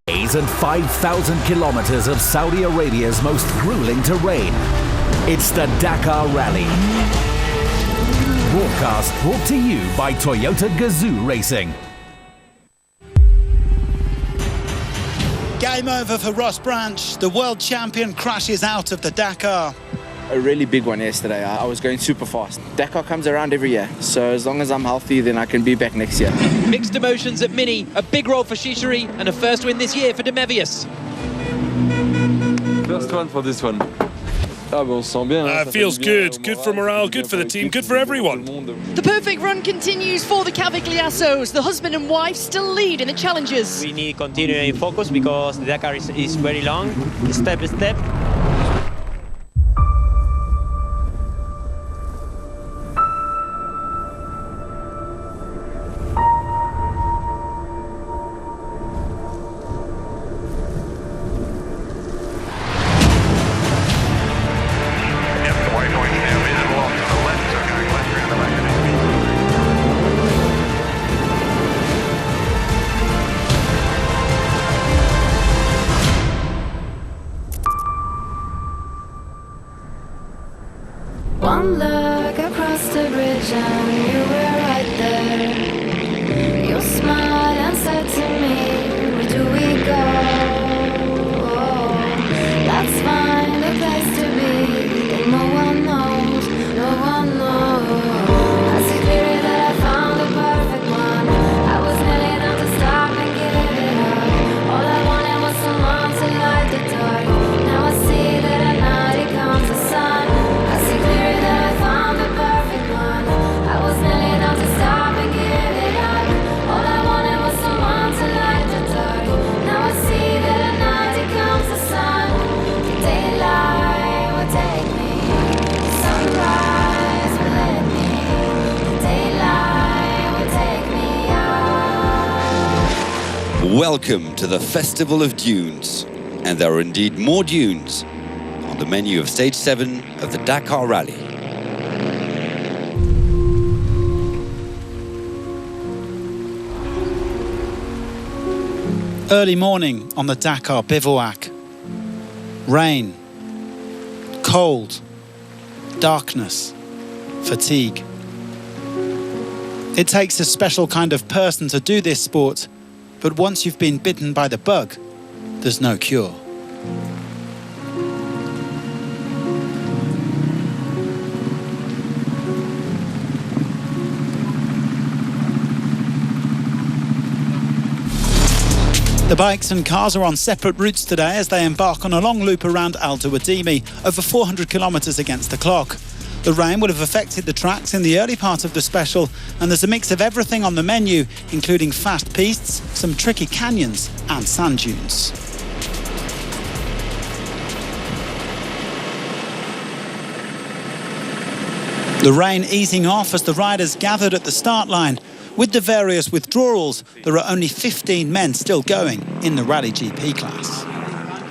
days and 5,000 kilometers of Saudi Arabia's most grueling terrain. It's the Dakar Rally. Broadcast brought to you by Toyota Gazoo Racing. Game over for Ross Branch. The world champion crashes out of the Dakar. A really big one yesterday. I was going super fast. Dakar comes around every year, so as long as I'm healthy, then I can be back next year. Mixed emotions at Mini, a big role for Shishiri, and a first win this year for Demevius. First one for this one. Feels good. Good for morale, good for the team, good for everyone. The perfect run continues for the Cavagliasos. The husband and wife still lead in the challenges. We need to continue in focus because the Dakar is very long, step by step. One look across the bridge and you were right there. You smiled and said to me, where do we go? Let's find a place to be that no one knows, no one knows. I see clearly that I found the perfect one. I was nearly enough to stop and give it up. All I wanted was someone to light the dark. Now I see that at night it comes the sun. Welcome to the Festival of Dunes, and there are indeed more dunes on the menu of Stage 7 of the Dakar Rally. Early morning on the Dakar bivouac. Rain, cold, darkness, fatigue. It takes a special kind of person to do this sport, but once you've been bitten by the bug, there's no cure. The bikes and cars are on separate routes today as they embark on a long loop around Al Duwadimi, over 400 kilometres against the clock. The rain would have affected the tracks in the early part of the special, and there's a mix of everything on the menu, including fast pistes, some tricky canyons and sand dunes. The rain easing off as the riders gathered at the start line. With the various withdrawals, there are only 15 men still going in the Rally GP class.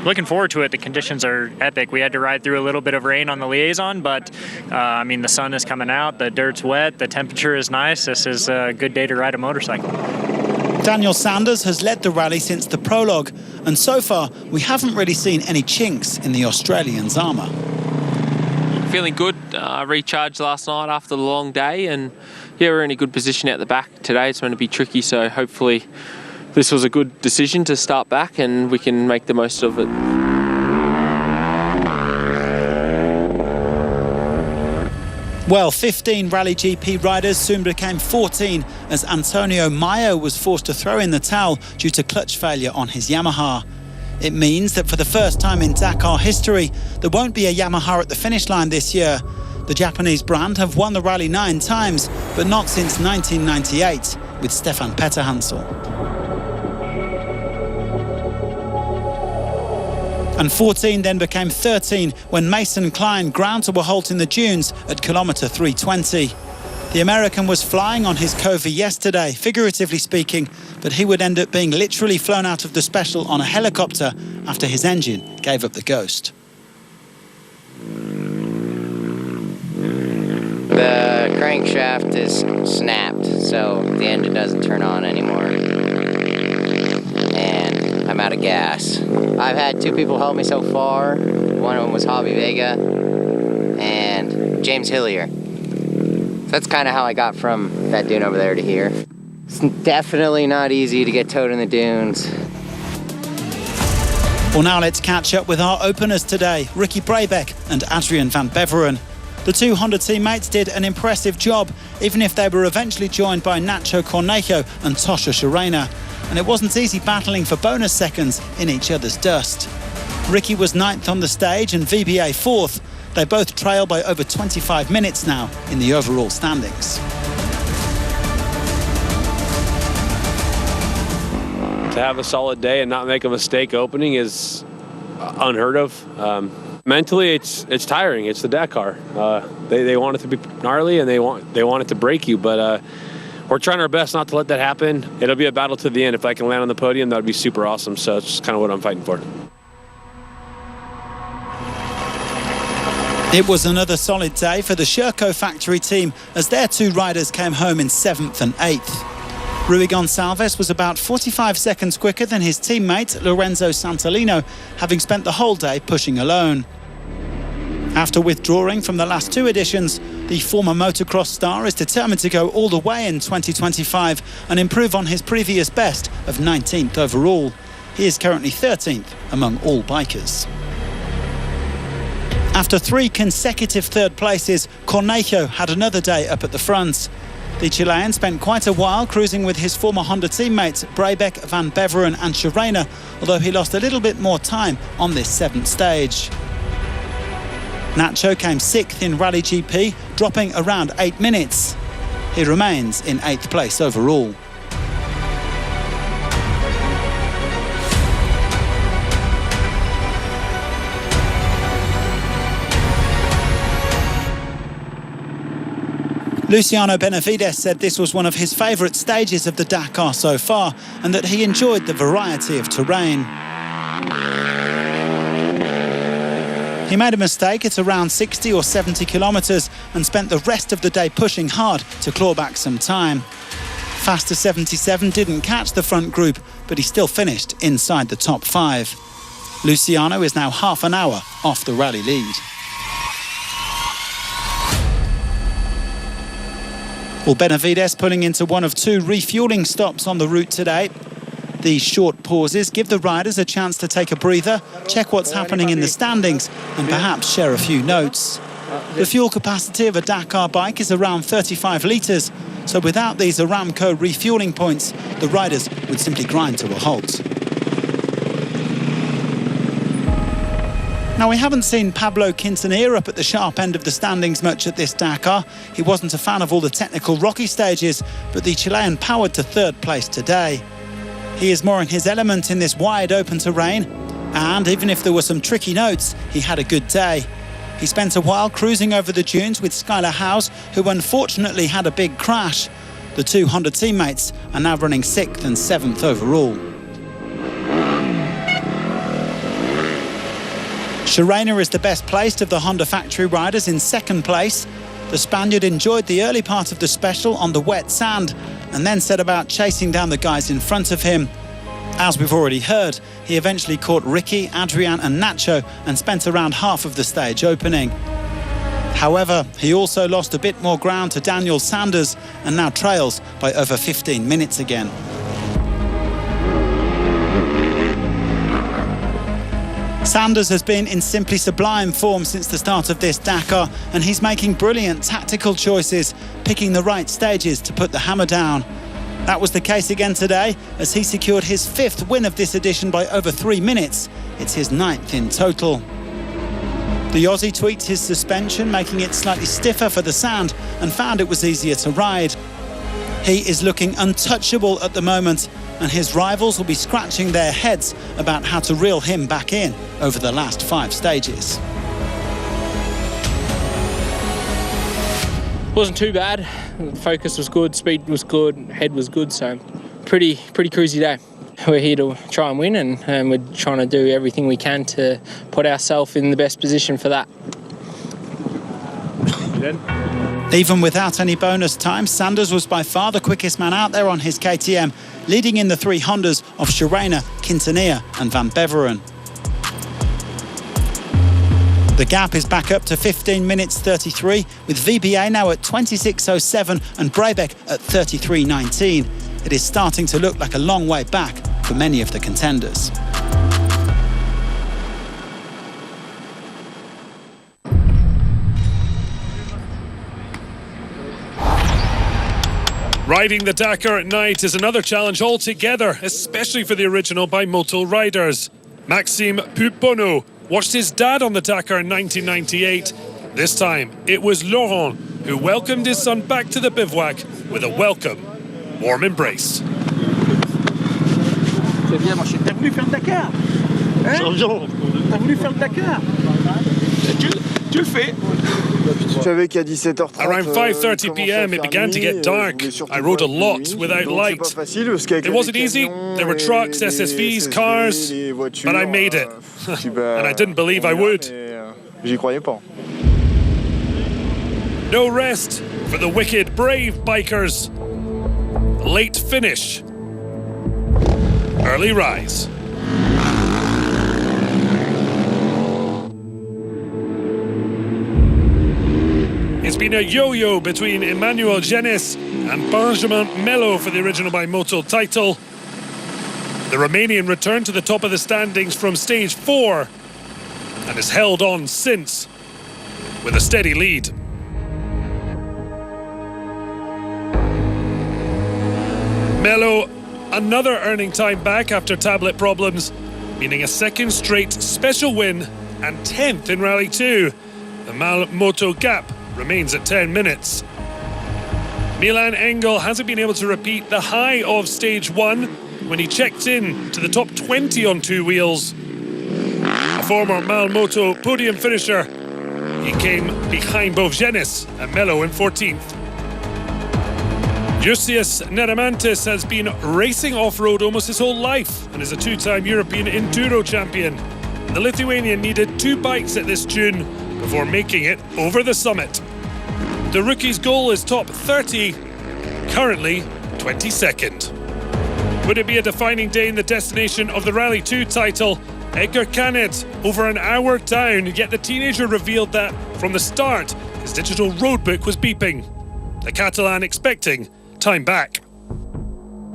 Looking forward to it. The conditions are epic. We had to ride through a little bit of rain on the liaison, but the sun is coming out, the dirt's wet, the temperature is nice. This is a good day to ride a motorcycle. Daniel Sanders has led the rally since the prologue, and so far we haven't really seen any chinks in the Australian's armour. Feeling good. Recharged last night after the long day, and yeah, we're in a good position at the back today. It's going to be tricky, so hopefully this was a good decision to start back and we can make the most of it. Well, 15 Rally GP riders soon became 14 as Antonio Mayo was forced to throw in the towel due to clutch failure on his Yamaha. It means that for the first time in Dakar history, there won't be a Yamaha at the finish line this year. The Japanese brand have won the rally 9 times, but not since 1998 with Stefan Petterhansel. And 14 then became 13 when Mason Klein ground to a halt in the dunes at kilometre 320. The American was flying on his Covey yesterday, figuratively speaking, but he would end up being literally flown out of the special on a helicopter after his engine gave up the ghost. The crankshaft is snapped, so the engine doesn't turn on anymore. And I'm out out of gas. I've had 2 people help me so far. One of them was Javi Vega and James Hillier. So that's kind of how I got from that dune over there to here. It's definitely not easy to get towed in the dunes. Well, now let's catch up with our openers today, Ricky Brabeck and Adrian van Beveren. The 2 Honda teammates did an impressive job, even if they were eventually joined by Nacho Cornejo and Tosha Shirena. And it wasn't easy battling for bonus seconds in each other's dust. Ricky was 9th on the stage and VBA 4th. They both trail by over 25 minutes now in the overall standings. To have a solid day and not make a mistake opening is unheard of. Mentally, it's tiring. It's the Dakar. They want it to be gnarly and they want it to break you, but we're trying our best not to let that happen. It'll be a battle to the end. If I can land on the podium, that would be super awesome. So it's just kind of what I'm fighting for. It was another solid day for the Sherco factory team as their 2 riders came home in 7th and 8th. Rui Gonçalves was about 45 seconds quicker than his teammate Lorenzo Santolino, having spent the whole day pushing alone. After withdrawing from the last 2 editions, the former motocross star is determined to go all the way in 2025 and improve on his previous best of 19th overall. He is currently 13th among all bikers. After 3 consecutive third places, Cornejo had another day up at the front. The Chilean spent quite a while cruising with his former Honda teammates Brabeck, Van Beveren and Shirena, although he lost a little bit more time on this 7th stage. Nacho came 6th in Rally GP, dropping around 8 minutes. He remains in 8th place overall. Luciano Benavides said this was one of his favourite stages of the Dakar so far and that he enjoyed the variety of terrain. He made a mistake at around 60 or 70 kilometres and spent the rest of the day pushing hard to claw back some time. Faster 77 didn't catch the front group, but he still finished inside the top 5. Luciano is now half an hour off the rally lead. Well, Benavides pulling into one of 2 refuelling stops on the route today. These short pauses give the riders a chance to take a breather, check what's happening in the standings and perhaps share a few notes. The fuel capacity of a Dakar bike is around 35 litres, so without these Aramco refuelling points, the riders would simply grind to a halt. Now, we haven't seen Pablo Quintanilla up at the sharp end of the standings much at this Dakar. He wasn't a fan of all the technical rocky stages, but the Chilean powered to 3rd place today. He is more in his element in this wide open terrain, and even if there were some tricky notes, he had a good day. He spent a while cruising over the dunes with Skylar Howes, who unfortunately had a big crash. The 2 Honda teammates are now running 6th and 7th overall. Shirena is the best placed of the Honda factory riders in 2nd place. The Spaniard enjoyed the early part of the special on the wet sand and then set about chasing down the guys in front of him. As we've already heard, he eventually caught Ricky, Adrian and Nacho and spent around half of the stage opening. However, he also lost a bit more ground to Daniel Sanders and now trails by over 15 minutes again. Sanders has been in simply sublime form since the start of this Dakar, and he's making brilliant tactical choices, picking the right stages to put the hammer down. That was the case again today, as he secured his 5th win of this edition by over 3 minutes. It's his 9th in total. The Aussie tweaked his suspension, making it slightly stiffer for the sand, and found it was easier to ride. He is looking untouchable at the moment, and his rivals will be scratching their heads about how to reel him back in over the last 5 stages. Wasn't too bad. The focus was good, speed was good, head was good, so pretty cruisy day. We're here to try and win, and we're trying to do everything we can to put ourselves in the best position for that. Even without any bonus time, Sanders was by far the quickest man out there on his KTM, leading in the three Hondas of Schreiner, Quintanilla and Van Beveren. The gap is back up to 15 minutes 33, with VBA now at 26.07 and Brebeck at 33.19. It is starting to look like a long way back for many of the contenders. Riding the Dakar at night is another challenge altogether, especially for the original Bimoto riders. Maxime Pupono watched his dad on the Dakar in 1998. This time, it was Laurent who welcomed his son back to the bivouac with a welcome, warm embrace. C'est bien, moi, t'as voulu faire le Dakar? T'as voulu faire le Dakar? Tu le fais. Around 5:30 p.m. it began to get dark. I rode a lot without light. It wasn't easy. There were trucks, SSVs, cars, but I made it. And I didn't believe I would. No rest for the wicked, brave bikers. Late finish. Early rise. It's been a yo-yo between Emmanuel Genis and Benjamin Melo for the original Bimoto title. The Romanian returned to the top of the standings from stage 4 and has held on since with a steady lead. Melo, another earning time back after tablet problems, meaning a second straight special win and 10th in Rally 2. The Malmoto gap remains at 10 minutes. Milan Engel hasn't been able to repeat the high of stage 1 when he checked in to the top 20 on two wheels. A former Malmoto podium finisher, he came behind both Genis and Melo in 14th. Justus Neramantis has been racing off-road almost his whole life and is a two-time European Enduro champion. The Lithuanian needed 2 bites at this June before making it over the summit. The rookie's goal is top 30, currently 22nd. Would it be a defining day in the destination of the Rally 2 title? Edgar Canet over an hour down, yet the teenager revealed that from the start his digital roadbook was beeping. The Catalan expecting time back.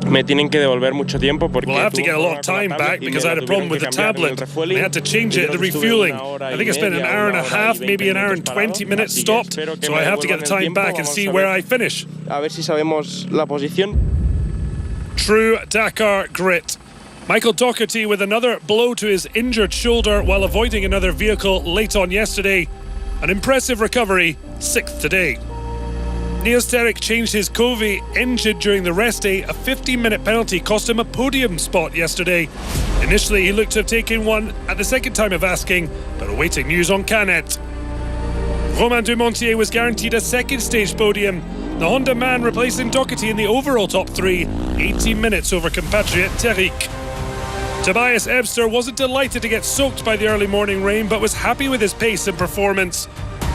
Me tienen que devolver mucho tiempo porque We'll have to get a lot of time back because I had a problem with the tablet. They had to change it at the refueling. I think I spent an hour and a half, maybe an hour and 20 minutes stopped, so I have to get the time back and see where I finish. A ver si sabemos la posición. True Dakar grit. Michael Doherty with another blow to his injured shoulder while avoiding another vehicle late on yesterday. An impressive recovery, 6th today. Niels Terek changed his Covey engine during the rest day. A 15-minute penalty cost him a podium spot yesterday. Initially, he looked to have taken one at the second time of asking, but awaiting news on Canet. Romain Dumontier was guaranteed a second stage podium. The Honda man replacing Doherty in the overall top 3, 18 minutes over compatriot Terek. Tobias Ebster wasn't delighted to get soaked by the early morning rain, but was happy with his pace and performance.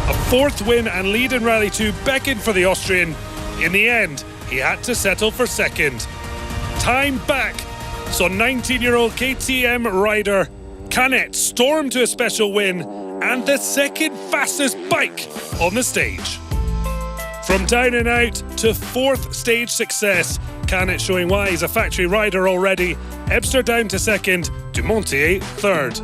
A 4th win and lead in Rally 2 beckoned for the Austrian. In the end, he had to settle for 2nd. Time back saw 19-year-old KTM rider Canet storm to a special win and the 2nd fastest bike on the stage. From down and out to 4th stage success, Canet showing why he's a factory rider already. Ebster down to 2nd, Dumontier 3rd.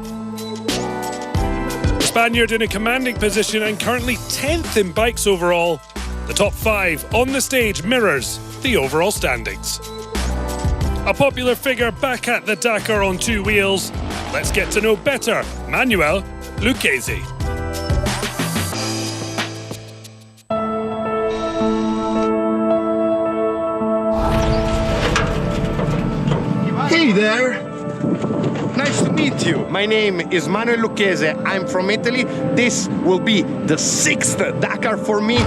Spaniard in a commanding position and currently 10th in bikes overall. The top 5 on the stage mirrors the overall standings. A popular figure back at the Dakar on two wheels. Let's get to know better Manuel Lucchesi. Hey there! Nice to meet you. My name is Manuel Lucchesi. I'm from Italy. This will be the 6th Dakar for me.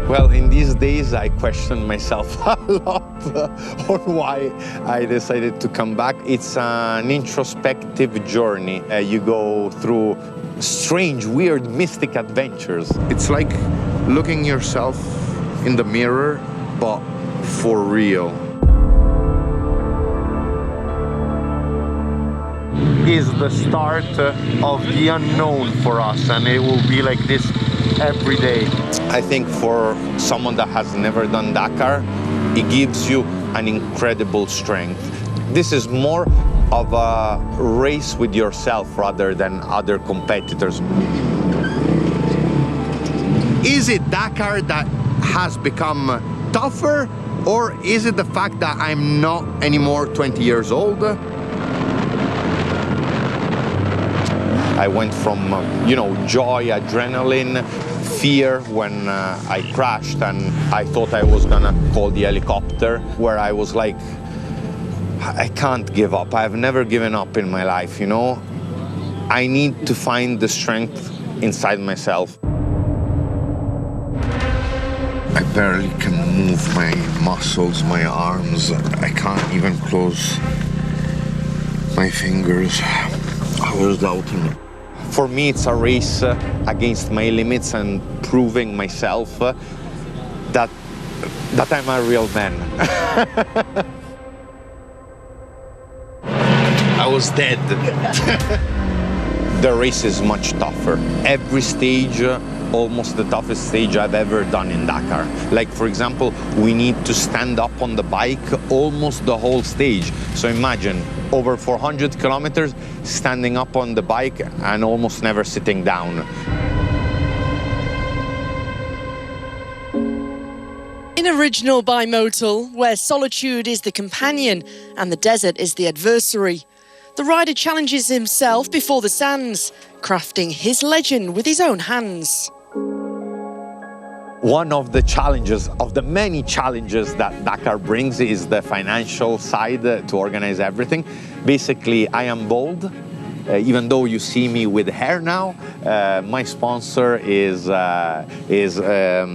Well, in these days, I question myself a lot on why I decided to come back. It's an introspective journey. You go through strange, weird, mystic adventures. It's like looking yourself in the mirror, but for real. Is the start of the unknown for us, and it will be like this every day. I think for someone that has never done Dakar, it gives you an incredible strength. This is more of a race with yourself rather than other competitors. Is it Dakar that has become tougher, or is it the fact that I'm not anymore 20 years old? I went from, joy, adrenaline, fear when I crashed, and I thought I was gonna call the helicopter, where I was like, I can't give up. I've never given up in my life, I need to find the strength inside myself. I barely can move my muscles, my arms. I can't even close my fingers. I was doubting. For me, it's a race against my limits and proving myself that I'm a real man. I was dead. The race is much tougher. Every stage, almost the toughest stage I've ever done in Dakar. Like, for example, we need to stand up on the bike almost the whole stage. So imagine, over 400 kilometers, standing up on the bike and almost never sitting down. In original bimodal, where solitude is the companion and the desert is the adversary, the rider challenges himself before the sands, crafting his legend with his own hands. One of the challenges, of the many challenges that Dakar brings, is the financial side to organize everything. Basically, I am bald. Even though you see me with hair now, my sponsor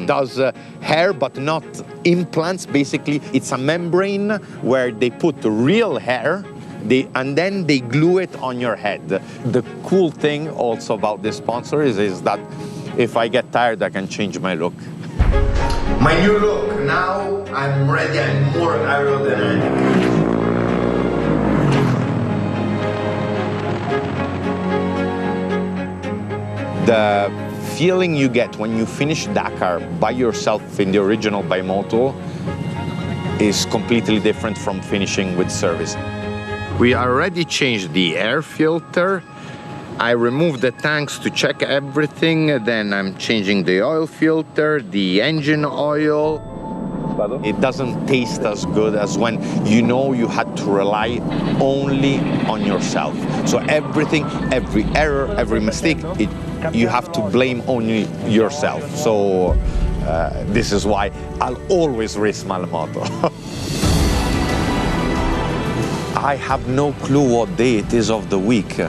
does hair, but not implants. Basically, it's a membrane where they put real hair, and then they glue it on your head. The cool thing also about this sponsor is that if I get tired, I can change my look. My new look, now I'm ready, I'm more aerodynamic. The feeling you get when you finish Dakar by yourself in the original bimodal is completely different from finishing with service. We already changed the air filter. I removed the tanks to check everything. Then I'm changing the oil filter, the engine oil. It doesn't taste as good as when you had to rely only on yourself. So everything, every error, every mistake, you have to blame only yourself. So this is why I'll always race Malamoto. I have no clue what day it is of the week.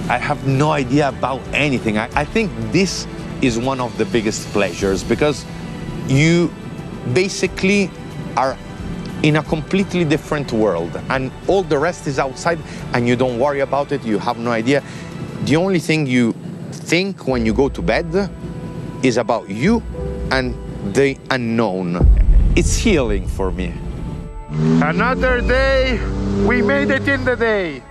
I have no idea about anything. I think this is one of the biggest pleasures, because you basically are in a completely different world, and all the rest is outside, and you don't worry about it, you have no idea. The only thing you think when you go to bed is about you and the unknown. It's healing for me. Another day, we made it in the day.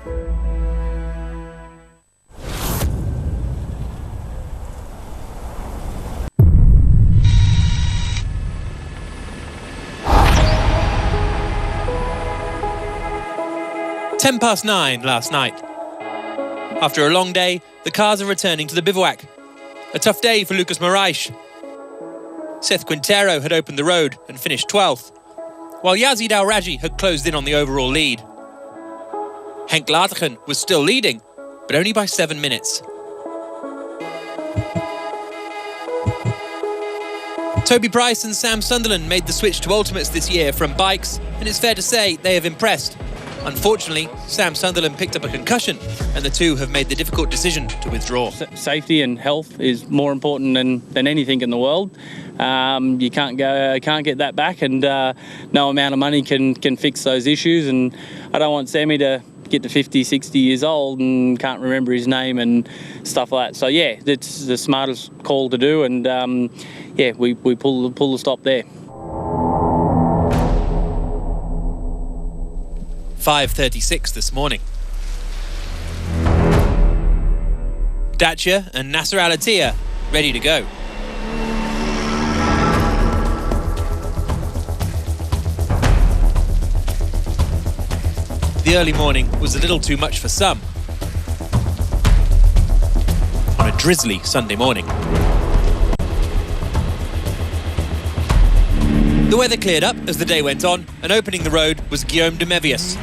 Ten past 9 last night. After a long day, the cars are returning to the bivouac. A tough day for Lucas Moraes. Seth Quintero had opened the road and finished 12th, while Yazid Al-Raji had closed in on the overall lead. Henk Latergen was still leading, but only by 7 minutes. Toby Price and Sam Sunderland made the switch to Ultimates this year from bikes, and it's fair to say they have impressed. Unfortunately, Sam Sunderland picked up a concussion, and the two have made the difficult decision to withdraw. Safety and health is more important than anything in the world. You can't get that back, and no amount of money can fix those issues. And I don't want Sammy to get to 50, 60 years old and can't remember his name and stuff like that. So yeah, it's the smartest call to do, and yeah, we pull the stop there. 5:36 this morning. Dacia and Nasser Al Attiyah ready to go. The early morning was a little too much for some on a drizzly Sunday morning. The weather cleared up as the day went on, and opening the road was Guillaume de Mévius.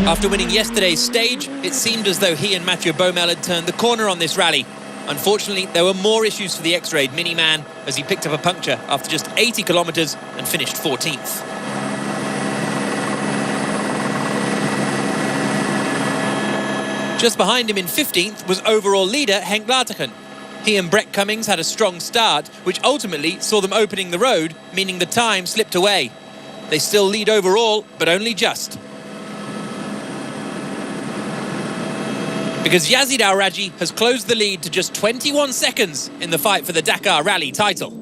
After winning yesterday's stage, it seemed as though he and Mathieu Baumel had turned the corner on this rally. Unfortunately, there were more issues for the X-Raid Miniman as he picked up a puncture after just 80 kilometres and finished 14th. Just behind him in 15th was overall leader Henk Laterken. He and Brett Cummings had a strong start, which ultimately saw them opening the road, meaning the time slipped away. They still lead overall, but only just. Because Yazid Al-Raji has closed the lead to just 21 seconds in the fight for the Dakar Rally title.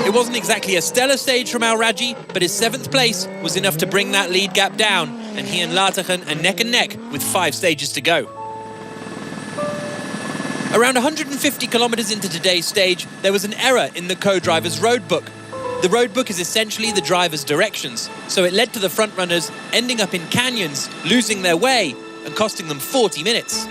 It wasn't exactly a stellar stage from Al-Raji, but his 7th place was enough to bring that lead gap down, and he and Laterken are neck and neck with 5 stages to go. Around 150 kilometres into today's stage, there was an error in the co-driver's road book. The road book is essentially the driver's directions, so it led to the front runners ending up in canyons, losing their way, and costing them 40 minutes.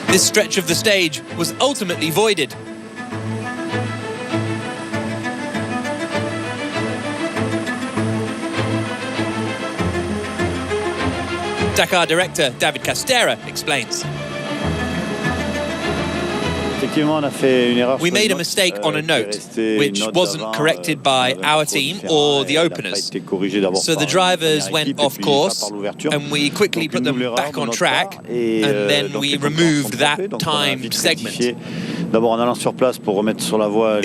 This stretch of the stage was ultimately voided. Dakar director David Castera explains. We made a mistake on a note, which wasn't corrected by our team or the openers. So the drivers went off course, and we quickly put them back on track, and then we removed that timed segment. It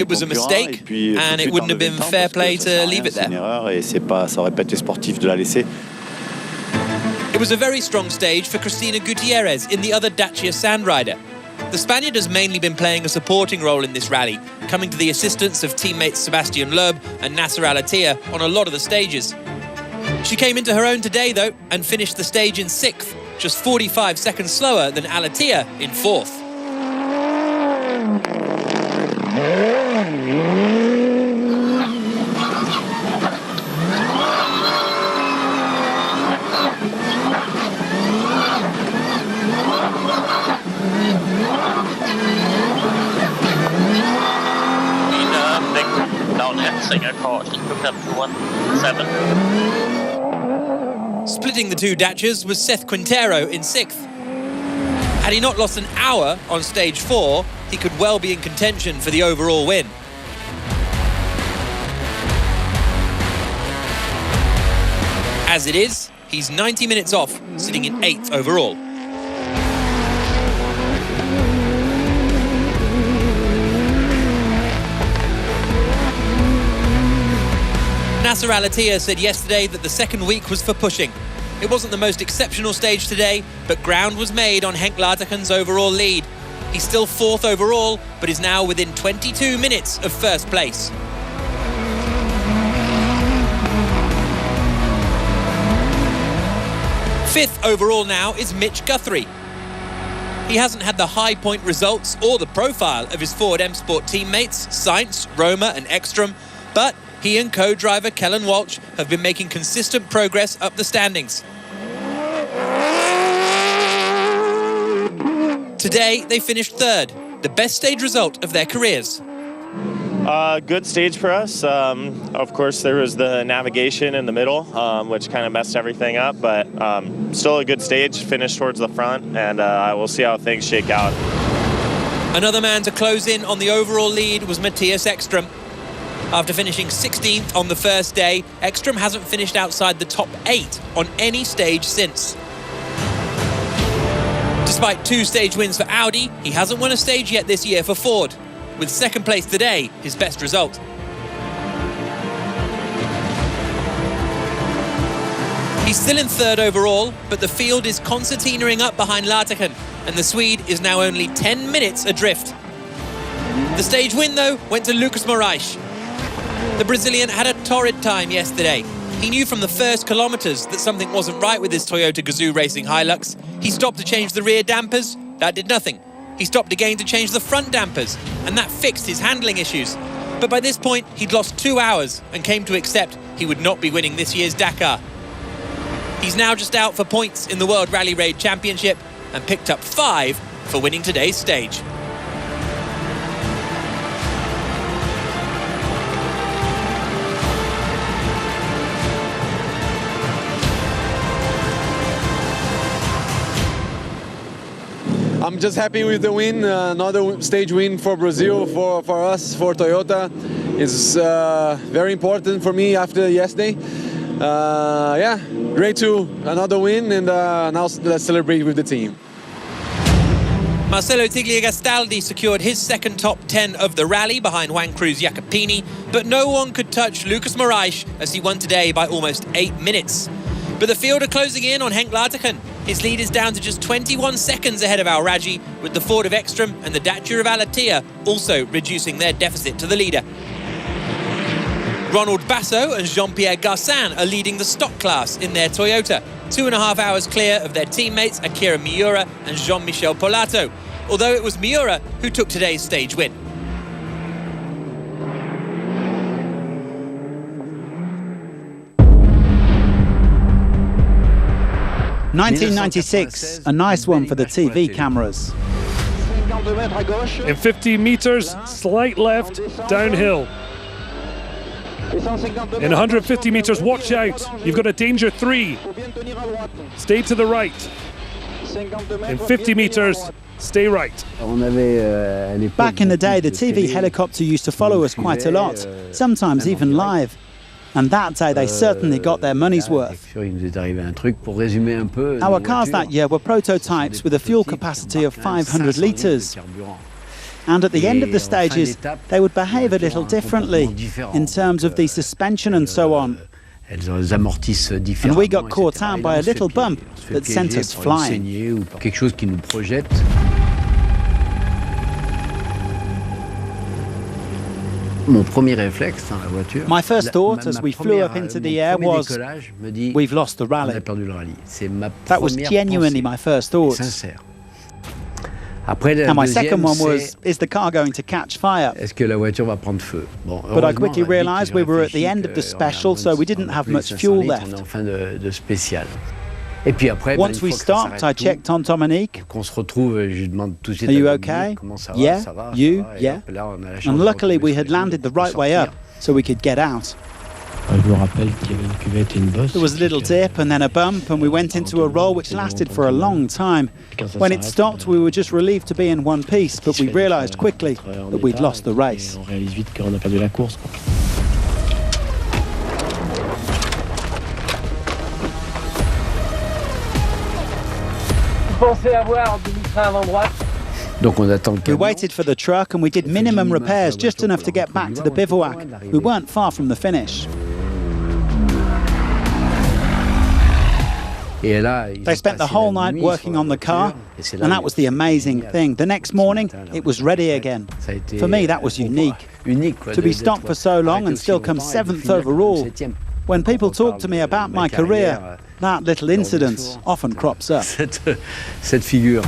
was a mistake, and it wouldn't have been fair play to leave it there. It was a very strong stage for Cristina Gutierrez in the other Dacia Sandrider. The Spaniard has mainly been playing a supporting role in this rally, coming to the assistance of teammates Sebastian Loeb and Nasser Al Attiyah on a lot of the stages. She came into her own today, though, and finished the stage in 6th, just 45 seconds slower than Al Attiyah in 4th. Splitting the two Dacias was Seth Quintero in 6th. Had he not lost an hour on stage 4, he could well be in contention for the overall win. As it is, he's 90 minutes off, sitting in 8th overall. Nasser Al Attiyah said yesterday that the second week was for pushing. It wasn't the most exceptional stage today, but ground was made on Henk Laterken's overall lead. He's still 4th overall, but is now within 22 minutes of first place. Fifth overall now is Mitch Guthrie. He hasn't had the high point results or the profile of his Ford M Sport teammates, Sainz, Roma and Ekstrom, but he and co-driver Kellen Walsh have been making consistent progress up the standings. Today, they finished 3rd, the best stage result of their careers. Good stage for us. Of course, there was the navigation in the middle, which kind of messed everything up, but still a good stage, finished towards the front, and we'll see how things shake out. Another man to close in on the overall lead was Mattias Ekström. After finishing 16th on the first day, Ekström hasn't finished outside the top 8 on any stage since. Despite 2 stage wins for Audi, he hasn't won a stage yet this year for Ford, with second place today his best result. He's still in third overall, but the field is concertinaing up behind Laatiken, and the Swede is now only 10 minutes adrift. The stage win, though, went to Lucas Moraes. The Brazilian had a torrid time yesterday. He knew from the first kilometres that something wasn't right with his Toyota Gazoo Racing Hilux. He stopped to change the rear dampers. That did nothing. He stopped again to change the front dampers, and that fixed his handling issues. But by this point, he'd lost 2 hours and came to accept he would not be winning this year's Dakar. He's now just out for points in the World Rally Raid Championship and picked up 5 for winning today's stage. I'm just happy with the win, another stage win for Brazil, for us, for Toyota. It's very important for me after yesterday. Yeah, great to another win, and now let's celebrate with the team. Marcello Tigliagastaldi secured his second top 10 of the rally behind Juan Cruz Jacopini, but no one could touch Lucas Moraes as he won today by almost 8 minutes. But the field are closing in on Henk Laatiken. His lead is down to just 21 seconds ahead of Al Rajhi, with the Ford of Ekström and the Dacia of Alatia also reducing their deficit to the leader. Ronald Basso and Jean-Pierre Garcin are leading the stock class in their Toyota, 2.5 hours clear of their teammates Akira Miura and Jean-Michel Polato, although it was Miura who took today's stage win. (1996), a nice one for the TV cameras. In 50 metres, slight left, downhill. In 150 metres, watch out. You've got a danger 3. Stay to the right. In 50 metres, stay right. Back in the day, the TV helicopter used to follow us quite a lot, sometimes even live. And that day they certainly got their money's worth. Our cars that year were prototypes with a fuel capacity of 500 litres. And at the end of the stages, they would behave a little differently in terms of the suspension and so on. And we got caught out by a little bump that sent us flying. My first thought as we flew up into the air was, we've lost the rally. That was genuinely my first thought. And my second one was, is the car going to catch fire? But I quickly realised we were at the end of the special, so we didn't have much fuel left. Once we stopped, I checked on Dominique. Are you okay? Yeah, you, yeah. And luckily we had landed the right way up, so we could get out. There was a little dip and then a bump, and we went into a roll which lasted for a long time. When it stopped, we were just relieved to be in one piece, but we realised quickly that we'd lost the race. We waited for the truck and we did minimum repairs, just enough to get back to the bivouac. We weren't far from the finish. They spent the whole night working on the car, and that was the amazing thing. The next morning, it was ready again. For me, that was unique. To be stopped for so long and still come 7th overall. When people talk to me about my career, that little incident often crops up. Cette figure.